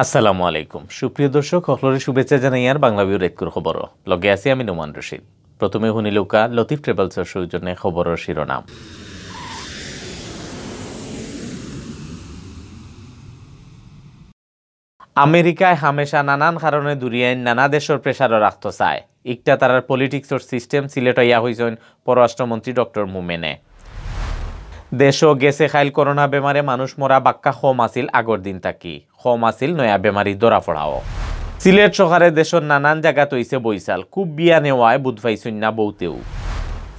আসসালামু আলাইকুম সুপ্রিয় দর্শক সকলের শুভেচ্ছা জানাই আর বাংলা ভিউর একটুর খবর লগে আছি আমি নোমান রশিদ। প্রথমে শুনিলুকা লতিফ ট্রেভেলসের সৌজন্যে খবরের শিরোনাম। আমেরিকায় হামেশা নানান কারণে দুরিয়ায় নানা দেশের প্রেসারও রাখতে চায়। একটা তারার পলিটিক্সর সিস্টেম সিলেট হইয়া হইছেন পররাষ্ট্রমন্ত্রী ডক্টর মোমেনে। দেশও গেছে খাইল করোনা বেমারে মানুষ মরা বাক্কা কম আছিল আগর দিন থাকি, কম আছিল নয়া বেমারি ধরা পড়াও। সিলেট শহরে দেশের নানান জায়গা তৈছে বইসাল খুব বিয়া নেওয়ায় বুধ পাইছুন না বউতেও।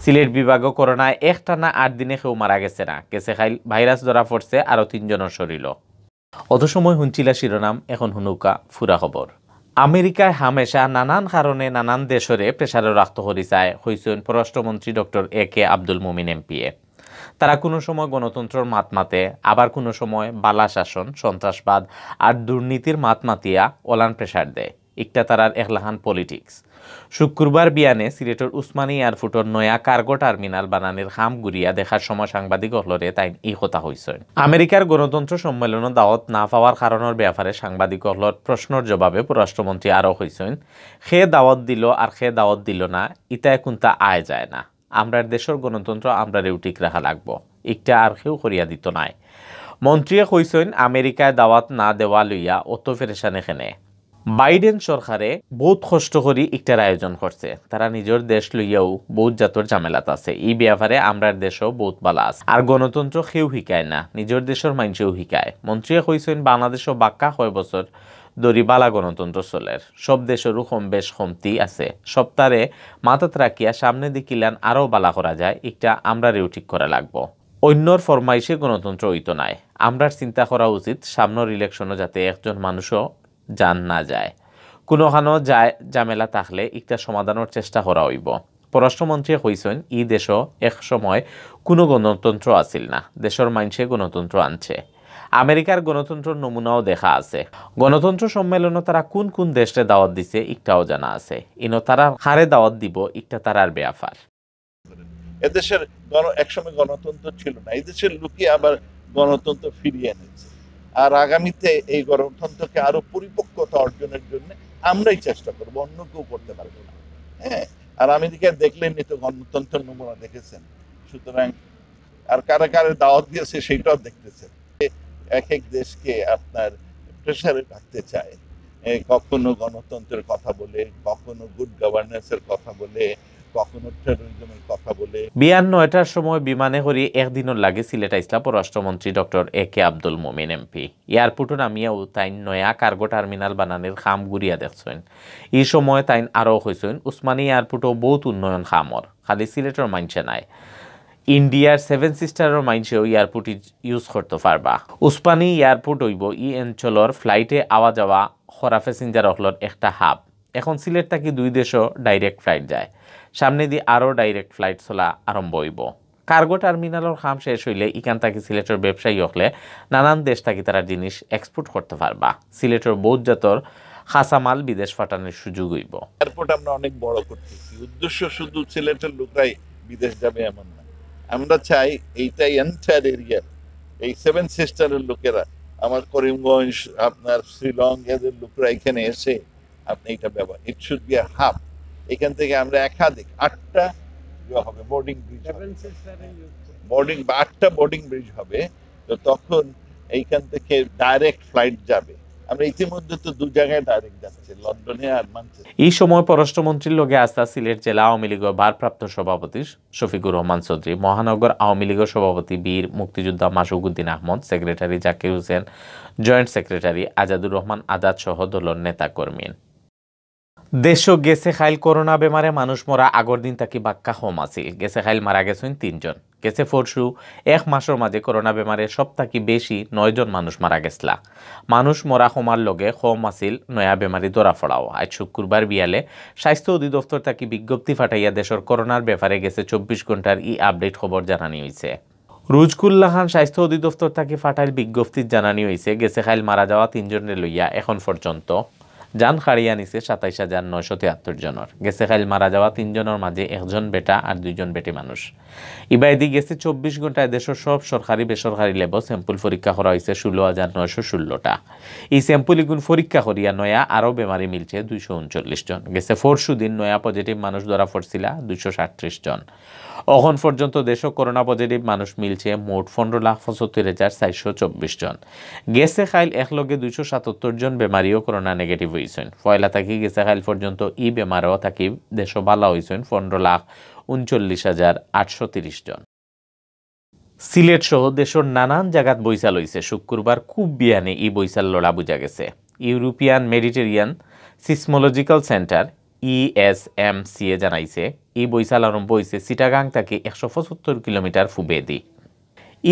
সিলেট বিভাগও করোনায় একটানা 8 দিনে কেউ মারা গেছে না, গেছে খাইল ভাইরাস ধরা পড়ছে আরো 3 জনের শরীর। অত সময় শুনছিলা শিরোনাম, এখন হুনুকা ফুরা খবর। আমেরিকায় হামেশা নানান কারণে নানান দেশরে প্রেসারে রাখতে হরি চায় হইছেন পররাষ্ট্রমন্ত্রী ডক্টর AK আব্দুল মোমিন MPA। তারা কোনো সময় গণতন্ত্রের মাত মাতে, আবার কোনো সময় বালা শাসন, সন্ত্রাসবাদ আর দুর্নীতির মাত মাতিয়া ওলান প্রেসার দেয়। একটা তারার একলাহান পলিটিক্স। শুক্রবার বিয়ানে সিলেটের উসমানী এয়ারপোর্টের নয়া কার্গো টার্মিনাল বানানির খাম গুড়িয়া দেখার সময় সাংবাদিক হলরে তাই এই কথা হয়েছে। আমেরিকার গণতন্ত্র সম্মেলনে দাওয়াত না পাওয়ার কারণের ব্যাপারে সাংবাদিক হলর প্রশ্নের জবাবে পররাষ্ট্রমন্ত্রী আরও হয়েছেন, সে দাওয়াত দিল আর সে দাওয়াত দিল না, ইতায় কোনটা আয় যায় না। আমরার দেশের গণতন্ত্র আমরা রেউটিক রাখা লাগবো, একটা আর কেউ করিয়া দিত নাই। মন্ত্রীয়ে কইছেন আমেরিকায় দাওয়াত না দেওয়া লইয়া অত ফেরেশান এখানে। বাইডেন সরকারে বহুত কষ্ট করি একটার আয়োজন করছে, তারা নিজের দেশ লইয়াও বহুত জাতর ঝামেলাত আছে। এই ব্যাপারে আমরার দেশও বহুত বালা আছে, আর গণতন্ত্র কেউ শিকায় না, নিজের দেশের মানুষেও শিকায়। মন্ত্রীয়ে কইছেন বাংলাদেশও বাক্কা 6 বছর দরি বালা গণতন্ত্র চলের, সব দেশেরও কম বেশ কমতি আছে। সপ্তাহে মাথাত রাখিয়া সামনে দিকিলান আরও বালা করা যায়, একটা আমরা রেউটিক করা লাগবো। অন্যর ফরমাইশে গণতন্ত্র হইতো নাই। আমরার চিন্তা করা উচিত সামনের ইলেকশনও যাতে একজন মানুষও জান না যায়, কোনোখানো যায় ঝামেলা থাকলে একটা সমাধানের চেষ্টা করা হইব। পররাষ্ট্রমন্ত্রী কইছেন ই দেশও এক সময় কোনো গণতন্ত্র আছিল না, দেশের মানুষে গণতন্ত্র আনছে। আমেরিকার গণতন্ত্রের নমুনাও দেখা আছে। গণতন্ত্র সম্মেলনে তারা কোন কোন দেশে দাওয়াত দিছে একটাও জানা আছে। ইনো তারা হারে দাওয়াত দিব একটা তারার ব্যাপার। এদেশের একসময় গণতন্ত্র ছিল না, এদেশের লোকে আবার গণতন্ত্র ফিরিয়ে এনেছে। আর আগামীতে এই গণতন্ত্রকে আরো পরিপক্কতা অর্জনের জন্য আমরাই চেষ্টা করবো, অন্য কেউ করতে পারবে না। হ্যাঁ, আর আমেরিকায় দেখলেন তো গণতন্ত্রের নমুনা দেখেছেন, সুতরাং আর কারা কারা দাওয়াত দিয়েছে সেটাও দেখতেছেন। এক এক দেশকে আপনার প্রেসারে রাখতে চায়, কখনো গণতন্ত্রের কথা বলে, কখনো গুড গভর্নেন্সের কথা বলে, কখনো টেরোরিজমের কথা বলে। বিয়ান 9টার সময় বিমানে করি একদিনের লাগে সিলেট আইসলা পররাষ্ট্রমন্ত্রী ডক্টর AK আব্দুল মোমিন MP। এয়ারপোর্টে নামিয়াও তাই নয়া কার্গো টার্মিনাল বানানোর খাম গুড়িয়া দেখছেন। এই সময় তাই আরও হয়েছেন উসমানী এয়ারপোর্টও বহুত উন্নয়ন খামর, খালি সিলেটের মাইনছে নাই, ইন্ডিয়ার 7 সিস্টারের মাইনছেও এয়ারপোর্ট ইউজ করতে পারবা। উসমানী এয়ারপোর্ট হইব ই অঞ্চলের ফ্লাইটে আওয়া যাওয়া খরা প্যাসেঞ্জার হলর একটা হাব। এখন সিলেট থাকি 2 দেশও ডাইরেক্ট ফ্লাইট যায়, সামনে দিয়ে আরও ডাইরেক্ট ফ্লাইট চলা আরম্ভ হইব। কার্গো টার্মিনালের কাম শেষ হইলে ইকান থাকি সিলেটের ব্যবসায়ী হলে নানান দেশ থাকি তারা জিনিস এক্সপোর্ট করতে পারবা। সিলেটের বহুত জাতর খাসামাল বিদেশ পাঠানোর সুযোগ হইব। এয়ারপোর্ট আমরা অনেক বড় করতেছি, উদ্দেশ্য শুধু সিলেটের লোকরাই বিদেশ যাবে এমন না। আমরা চাই এইটাই এন্টায়ার এরিয়ার এই 7 সিস্টারের লোকেরা, আমার করিমগঞ্জ, আপনার শ্রীলং, এদের লোকরা এখানে এসে আপনি এটা ব্যবহার, it should be a hub. এখান থেকে আমরা একাধিক 8টা হবে বোর্ডিং ব্রিজ, বোর্ডিং বা 8টা বোর্ডিং ব্রিজ হবে। তো তখন এইখান থেকে ডাইরেক্ট ফ্লাইট যাবে। আমরা ইতিমধ্যে তো 2 জায়গায় ডাইরেক্ট যাচ্ছে, লন্ডনে আর ম্যানচেস্টার। এই সময় পররাষ্ট্রমন্ত্রীর লগে আসতা সিলেট জেলা আওয়ামী লীগের ভারপ্রাপ্ত সভাপতি শফিকুর রহমান চৌধুরী, মহানগর আওয়ামী লীগের সভাপতি বীর মুক্তিযোদ্ধা Masukuddin Ahmad, secretary Zakir Hossain, joint secretary Azadur Rahman Azad সহ দলের নেতাকর্মী। দেশও গেছে খাইল করোনা বেমারে মানুষ মরা আগর দিন তাকি বাক্কা কম আছিল, গেছে খাইল মারা গেছেন 3 জন। গেছে পরশু 1 মাসের মাঝে করোনা বেমারে সব থাকি বেশি 9 জন মানুষ মারা গেছলা। মানুষ মরা কমার লগে কম আছিল নয়া বেমারি ধরা পড়াও। আজ শুক্রবার বিয়ালে স্বাস্থ্য অধিদপ্তর তাকি বিজ্ঞপ্তি ফাটাইয়া দেশের করোনার ব্যাপারে গেছে 24 ঘন্টার আপডেট খবর জানানি হয়েছে। রুজকুল্লাহান স্বাস্থ্য অধিদপ্তর তাকি ফাটাইল বিজ্ঞপ্তি জানানি হয়েছে গেছে খাইল মারা যাওয়া 3 জনের লইয়া এখন পর্যন্ত জান হারিয়ে নিছে 27,973 জনের। গেছে খাইল মারা যাওয়া 3 জনের মাঝে 1 জন বেটা আর 2 জন বেটি মানুষ। ইবাইদি গেছে 24 ঘন্টায় দেশের সব সরকারি বেসরকারি ল্যাবও স্যাম্পল পরীক্ষা করা হয়েছে 16,916টা। এই স্যাম্পল ইগুন পরীক্ষা করিয়া নয়া আরও বেমারি মিলছে 239 জন। গেছে পরশু দিন নয়া পজিটিভ মানুষ ধরা পড়ছিল 237 জন। এখন পর্যন্ত দেশে করোনা পজিটিভ মানুষ মিলছে মোট 15,75,424 জন। গেছে খাইল একলগে 277 জন বেমারিও করোনা নেগেটিভ হয়েছেন। পয়লা থাকি গেছে খাইল পর্যন্ত ই বেমারও থাকি দেশ ভালো হয়েছেন 15,39,830 জন। সিলেট সহ দেশের নানান জায়গাত বৈশাল হয়েছে। শুক্রবার খুব বিয়ানে ই বৈশাল লড়া বুঝা গেছে। European Mediterranean seismological centre ESMCA জানাইছে এই বৈশাল আরম্ভ হয়েছে চিটাগাং থেকে 175 কিলোমিটার পূবে দি।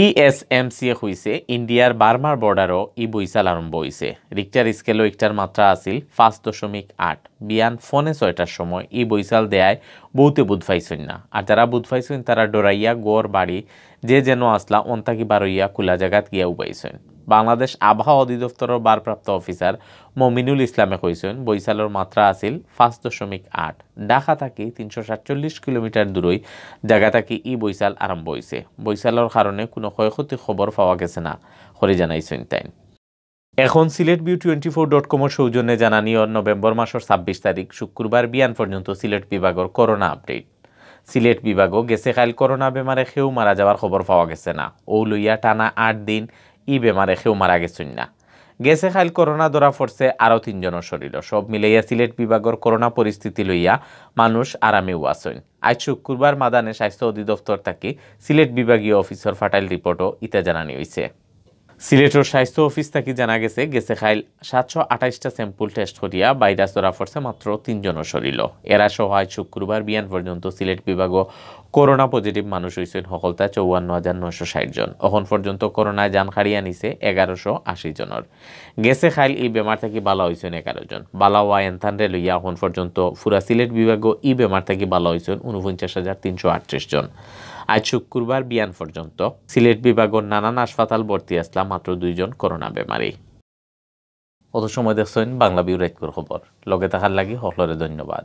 ESMCA হইছে ইন্ডিয়ার বার্মার বর্ডারও এই বৈশাল আরম্ভ হয়েছে। রিক্টার স্কেলও একটার মাত্রা আছিল 5.8। বিয়ান ফোনে 6টার সময় এই বৈশাল দেয়ায় বহুতে বুধ পাইছেন না। আর যারা বুধ পাইছেন তারা ডরাইয়া গোর বাড়ি যে যেন আসলা অন্তাকি বারইয়া খোলা জায়গাত গিয়া উবাইছেন। বাংলাদেশ আবহাওয়া অধিদপ্তরের ভারপ্রাপ্ত অফিসার মমিনুল ইসলামে কইছেন বৈশালের মাত্রা আছিল 5.8। ঢাকা থেকে 347 কিলোমিটার দূরই জায়গা থেকে ই বৈশাল আরম্ভ হয়েছে। বৈশালের কারণে কোনো ক্ষয়ক্ষতির খবর পাওয়া গেছে না করে জানাইছেন তাই। এখন সিলেট ভিউ 24.com সৌজন্যে জানানিও নভেম্বর মাসের 26 তারিখ শুক্রবার বিয়ান পর্যন্ত সিলেট বিভাগের করোনা আপডেট। সিলেট বিভাগও গেছে কাল করোনা বেমারে কেউ মারা যাওয়ার খবর পাওয়া গেছে না। ও লইয়া টানা 8 দিন ই বেমারে কেউ মারা গেছেন না। গেছে খাইল করোনা ধরা পড়ছে আরও 3 জনের শরীর। সব মিলাইয়া সিলেট বিভাগের করোনা পরিস্থিতি লইয়া মানুষ আরামেও আছেন। আজ শুক্রবার মাদানে স্বাস্থ্য অধিদপ্তর থেকে সিলেট বিভাগীয় অফিসর ফাটাইল রিপোর্টও ইতে জানানি হয়েছে। সিলেটের স্বাস্থ্য অফিস থেকে জানা গেছে খাইল 728টা স্যাম্পল টেস্ট করিয়া ভাইরাস ধরা পড়ছে মাত্র 3 জনের শরীর। এরা সহ আজ শুক্রবার বিয়ান পর্যন্ত সিলেট বিভাগও করোনা পজিটিভ মানুষ হয়েছেন সকলতা 54,960 জন। এখন পর্যন্ত করোনায় জান হারিয়ে নিছে 1180 জনের। গেছে খাইল এই বেমার থেকে বালা হয়েছেন 11 জন। বালা ওয়া এনথানরে লইয়া এখন পর্যন্ত পুরা সিলেট বিভাগও এই বেমার থেকে বালা হয়েছেন 49,338 জন। আজ শুক্রবার বিয়ান পর্যন্ত সিলেট বিভাগের নানান হাসপাতাল ভর্তি আসলাম মাত্র 2 জন করোনা বেমারি। অত সময় দেখছেন বাংলা বিউ রাইতকর খবর। লগে থাকার লাগি সকলরে ধন্যবাদ।